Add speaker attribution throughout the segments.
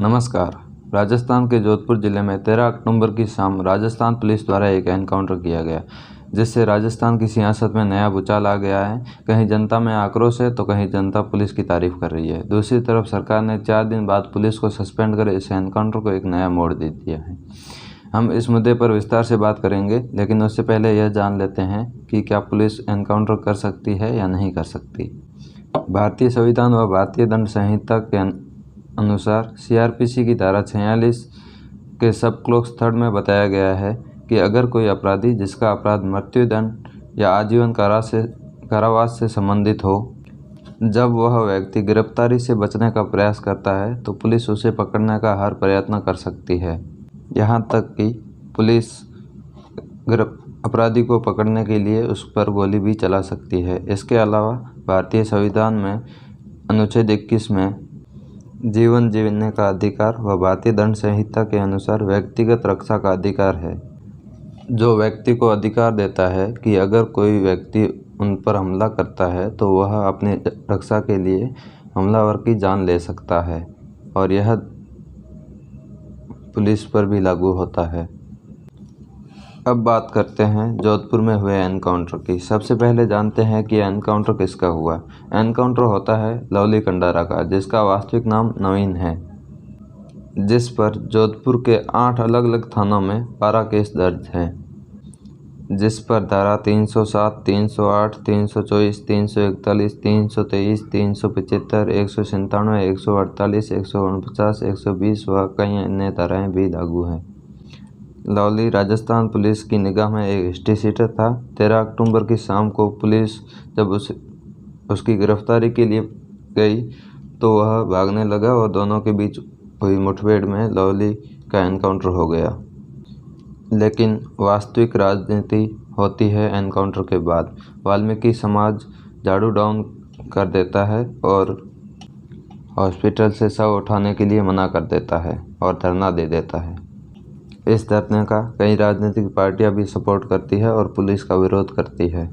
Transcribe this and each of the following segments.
Speaker 1: नमस्कार। राजस्थान के जोधपुर जिले में 13 अक्टूबर की शाम राजस्थान पुलिस द्वारा एक एनकाउंटर किया गया, जिससे राजस्थान की सियासत में नया भूचाल आ गया है। कहीं जनता में आक्रोश है तो कहीं जनता पुलिस की तारीफ कर रही है। दूसरी तरफ सरकार ने 4 दिन बाद पुलिस को सस्पेंड कर इस एनकाउंटर को एक नया मोड़ दे दिया है। हम इस मुद्दे पर विस्तार से बात करेंगे, लेकिन उससे पहले यह जान लेते हैं कि क्या पुलिस एनकाउंटर कर सकती है या नहीं कर सकती। भारतीय संविधान व भारतीय दंड संहिता के अनुसार सीआरपीसी की धारा 46 के सब क्लोज थर्ड में बताया गया है कि अगर कोई अपराधी जिसका अपराध मृत्युदंड या आजीवन कारावास से संबंधित हो, जब वह व्यक्ति गिरफ्तारी से बचने का प्रयास करता है तो पुलिस उसे पकड़ने का हर प्रयत्न कर सकती है। यहाँ तक कि पुलिस अपराधी को पकड़ने के लिए उस पर गोली भी चला सकती है। इसके अलावा भारतीय संविधान में अनुच्छेद 21 में जीवन जीने का अधिकार व भारतीय दंड संहिता के अनुसार व्यक्तिगत रक्षा का अधिकार है, जो व्यक्ति को अधिकार देता है कि अगर कोई व्यक्ति उन पर हमला करता है तो वह अपनी रक्षा के लिए हमलावर की जान ले सकता है, और यह पुलिस पर भी लागू होता है। अब बात करते हैं जोधपुर में हुए एनकाउंटर की। सबसे पहले जानते हैं कि एनकाउंटर किसका हुआ। एनकाउंटर होता है लवली कंडारा का, जिसका वास्तविक नाम नवीन है, जिस पर जोधपुर के 8 अलग अलग थानों में 12 केस दर्ज हैं, जिस पर धारा 307, 308, 324, 341, 323, 375, 197, 148, 149, 120 व कई अन्य धाराएं भी लागू हैं। लवली राजस्थान पुलिस की निगाह में एक हिस्ट्री सीटर था। 13 अक्टूबर की शाम को पुलिस जब उसकी गिरफ्तारी के लिए गई तो वह भागने लगा और दोनों के बीच हुई मुठभेड़ में लवली का एनकाउंटर हो गया। लेकिन वास्तविक राजनीति होती है एनकाउंटर के बाद। वाल्मीकि समाज झाड़ू डाउन कर देता है और हॉस्पिटल से शव उठाने के लिए मना कर देता है और धरना दे देता है। इस धरने का कई राजनीतिक पार्टियां भी सपोर्ट करती है और पुलिस का विरोध करती है।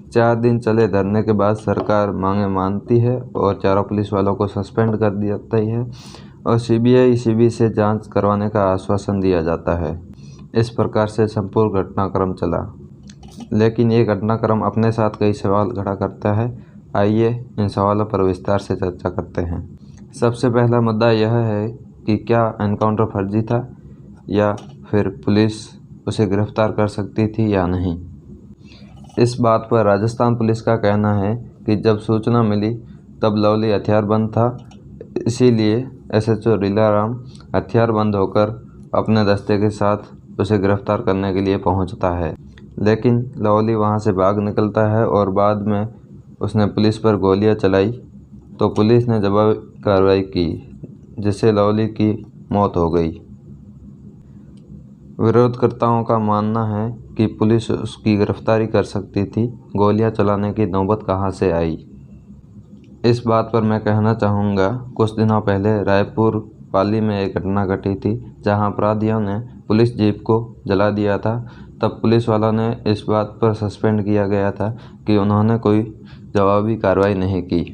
Speaker 1: 4 दिन चले धरने के बाद सरकार मांगे मानती है और चारों पुलिस वालों को सस्पेंड कर देती है और सीबीआई से जांच करवाने का आश्वासन दिया जाता है। इस प्रकार से संपूर्ण घटनाक्रम चला। लेकिन ये घटनाक्रम अपने साथ कई सवाल खड़ा करता है। आइए इन सवालों पर विस्तार से चर्चा करते हैं। सबसे पहला मुद्दा यह है कि क्या एनकाउंटर फर्जी था या फिर पुलिस उसे गिरफ्तार कर सकती थी या नहीं। इस बात पर राजस्थान पुलिस का कहना है कि जब सूचना मिली तब लवली हथियारबंद था, इसीलिए एसएचओ लीलाराम हथियारबंद होकर अपने दस्ते के साथ उसे गिरफ्तार करने के लिए पहुंचता है। लेकिन लवली वहां से भाग निकलता है और बाद में उसने पुलिस पर गोलियां चलाई तो पुलिस ने जवाबी कार्रवाई की, जिससे लवली की मौत हो गई। विरोधकर्ताओं का मानना है कि पुलिस उसकी गिरफ्तारी कर सकती थी, गोलियां चलाने की नौबत कहां से आई। इस बात पर मैं कहना चाहूँगा, कुछ दिनों पहले रायपुर पाली में एक घटना घटी थी जहां अपराधियों ने पुलिस जीप को जला दिया था। तब पुलिस वालों ने इस बात पर सस्पेंड किया गया था कि उन्होंने कोई जवाबी कार्रवाई नहीं की,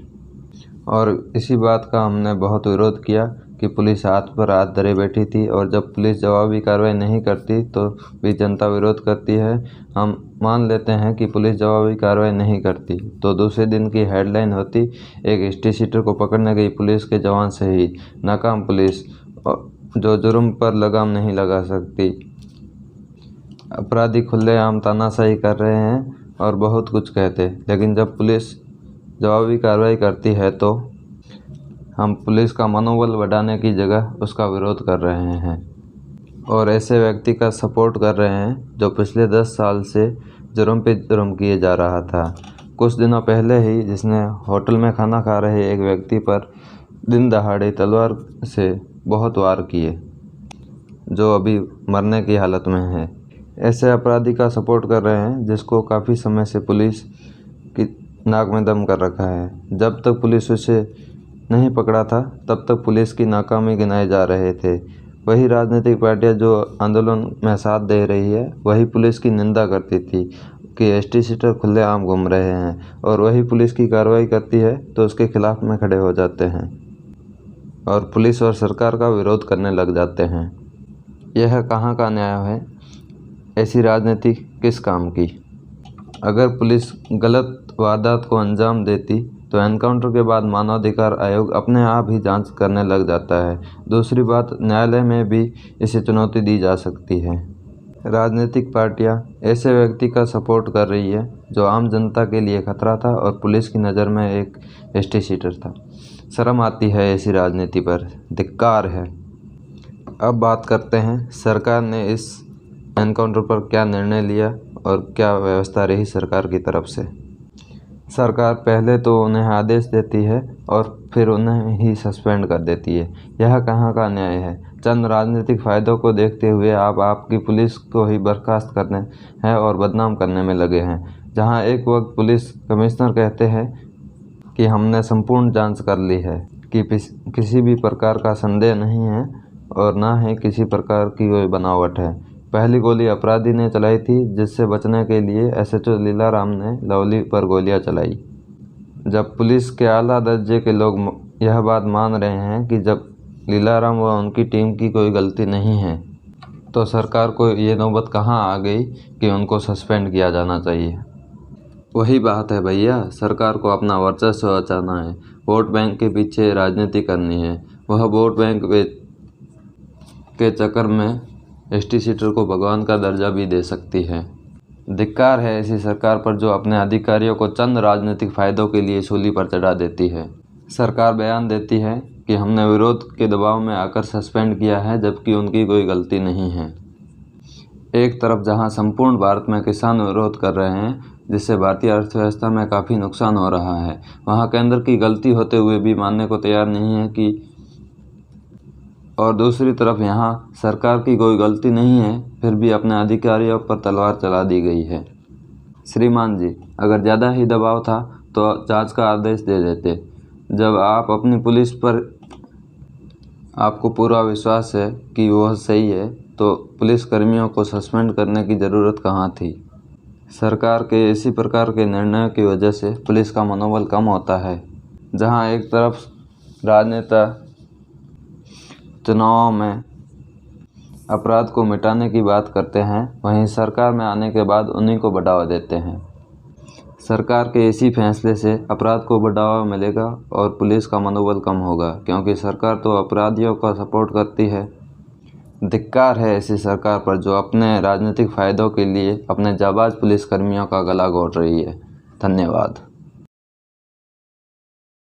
Speaker 1: और इसी बात का हमने बहुत विरोध किया कि पुलिस हाथ पर हाथ धरे बैठी थी, और जब पुलिस जवाबी कार्रवाई नहीं करती तो भी जनता विरोध करती है। हम मान लेते हैं कि पुलिस जवाबी कार्रवाई नहीं करती तो दूसरे दिन की हेडलाइन होती, एक हिस्ट्री सीटर को पकड़ने गई पुलिस के जवान शहीद, नाकाम पुलिस जो जुर्म पर लगाम नहीं लगा सकती। अपराधी खुलेआम तानाशाही कर रहे हैं और बहुत कुछ कहते, लेकिन जब पुलिस जवाबी कार्रवाई करती है तो हम पुलिस का मनोबल बढ़ाने की जगह उसका विरोध कर रहे हैं और ऐसे व्यक्ति का सपोर्ट कर रहे हैं जो पिछले 10 साल से जुर्म पे जुर्म किए जा रहा था। कुछ दिनों पहले ही जिसने होटल में खाना खा रहे एक व्यक्ति पर दिन दहाड़े तलवार से बहुत वार किए, जो अभी मरने की हालत में है। ऐसे अपराधी का सपोर्ट कर रहे हैं जिसको काफ़ी समय से पुलिस की नाक में दम कर रखा है। जब तक पुलिस उसे नहीं पकड़ा था तब तक पुलिस की नाकामी गिनाए जा रहे थे। वही राजनीतिक पार्टियां जो आंदोलन में साथ दे रही है वही पुलिस की निंदा करती थी कि एसटी सीटर खुलेआम घूम रहे हैं, और वही पुलिस की कार्रवाई करती है तो उसके खिलाफ में खड़े हो जाते हैं। और पुलिस और सरकार का विरोध करने लग जाते हैं। यह कहाँ का न्याय है? ऐसी राजनीति किस काम की? अगर पुलिस गलत वारदात को अंजाम देती तो एनकाउंटर के बाद मानवाधिकार आयोग अपने आप ही जांच करने लग जाता है। दूसरी बात, न्यायालय में भी इसे चुनौती दी जा सकती है। राजनीतिक पार्टियां ऐसे व्यक्ति का सपोर्ट कर रही है जो आम जनता के लिए खतरा था और पुलिस की नज़र में एक एसटी सीटर था। शर्म आती है ऐसी राजनीति पर, धिक्कार है। अब बात करते हैं सरकार ने इस एनकाउंटर पर क्या निर्णय लिया और क्या व्यवस्था रही सरकार की तरफ से। सरकार पहले तो उन्हें आदेश देती है और फिर उन्हें ही सस्पेंड कर देती है। यह कहाँ का न्याय है? चंद राजनीतिक फ़ायदों को देखते हुए आप आपकी पुलिस को ही बर्खास्त करने हैं और बदनाम करने में लगे हैं। जहां एक वक्त पुलिस कमिश्नर कहते हैं कि हमने संपूर्ण जांच कर ली है, कि किसी भी प्रकार का संदेह नहीं है और ना ही किसी प्रकार की कोई बनावट है। पहली गोली अपराधी ने चलाई थी, जिससे बचने के लिए एसएचओ लीलाराम ने लवली पर गोलियां चलाई। जब पुलिस के आला दर्जे के लोग यह बात मान रहे हैं कि जब लीलाराम व उनकी टीम की कोई गलती नहीं है, तो सरकार को ये नौबत कहाँ आ गई कि उनको सस्पेंड किया जाना चाहिए। वही बात है भैया, सरकार को अपना वर्चस्व बचाना है, वोट बैंक के पीछे राजनीति करनी है। वह वोट बैंक के चक्कर में एसटी सीटर को भगवान का दर्जा भी दे सकती है। धिक्कार है ऐसी सरकार पर जो अपने अधिकारियों को चंद राजनीतिक फ़ायदों के लिए सूली पर चढ़ा देती है। सरकार बयान देती है कि हमने विरोध के दबाव में आकर सस्पेंड किया है, जबकि उनकी कोई गलती नहीं है। एक तरफ जहां संपूर्ण भारत में किसान विरोध कर रहे हैं, जिससे भारतीय अर्थव्यवस्था में काफ़ी नुकसान हो रहा है, वहां केंद्र की गलती होते हुए भी मानने को तैयार नहीं है कि, और दूसरी तरफ यहाँ सरकार की कोई गलती नहीं है फिर भी अपने अधिकारियों पर तलवार चला दी गई है। श्रीमान जी, अगर ज़्यादा ही दबाव था तो जांच का आदेश दे देते। जब आप अपनी पुलिस पर आपको पूरा विश्वास है कि वह सही है, तो पुलिस कर्मियों को सस्पेंड करने की ज़रूरत कहाँ थी। सरकार के इसी प्रकार के निर्णयों की वजह से पुलिस का मनोबल कम होता है। जहाँ एक तरफ राजनेता चुनावों में अपराध को मिटाने की बात करते हैं, वहीं सरकार में आने के बाद उन्हीं को बढ़ावा देते हैं। सरकार के इसी फैसले से अपराध को बढ़ावा मिलेगा और पुलिस का मनोबल कम होगा, क्योंकि सरकार तो अपराधियों का सपोर्ट करती है। धिक्कार है ऐसी सरकार पर जो अपने राजनीतिक फ़ायदों के लिए अपने जाबाज पुलिसकर्मियों का गला घोट रही है। धन्यवाद।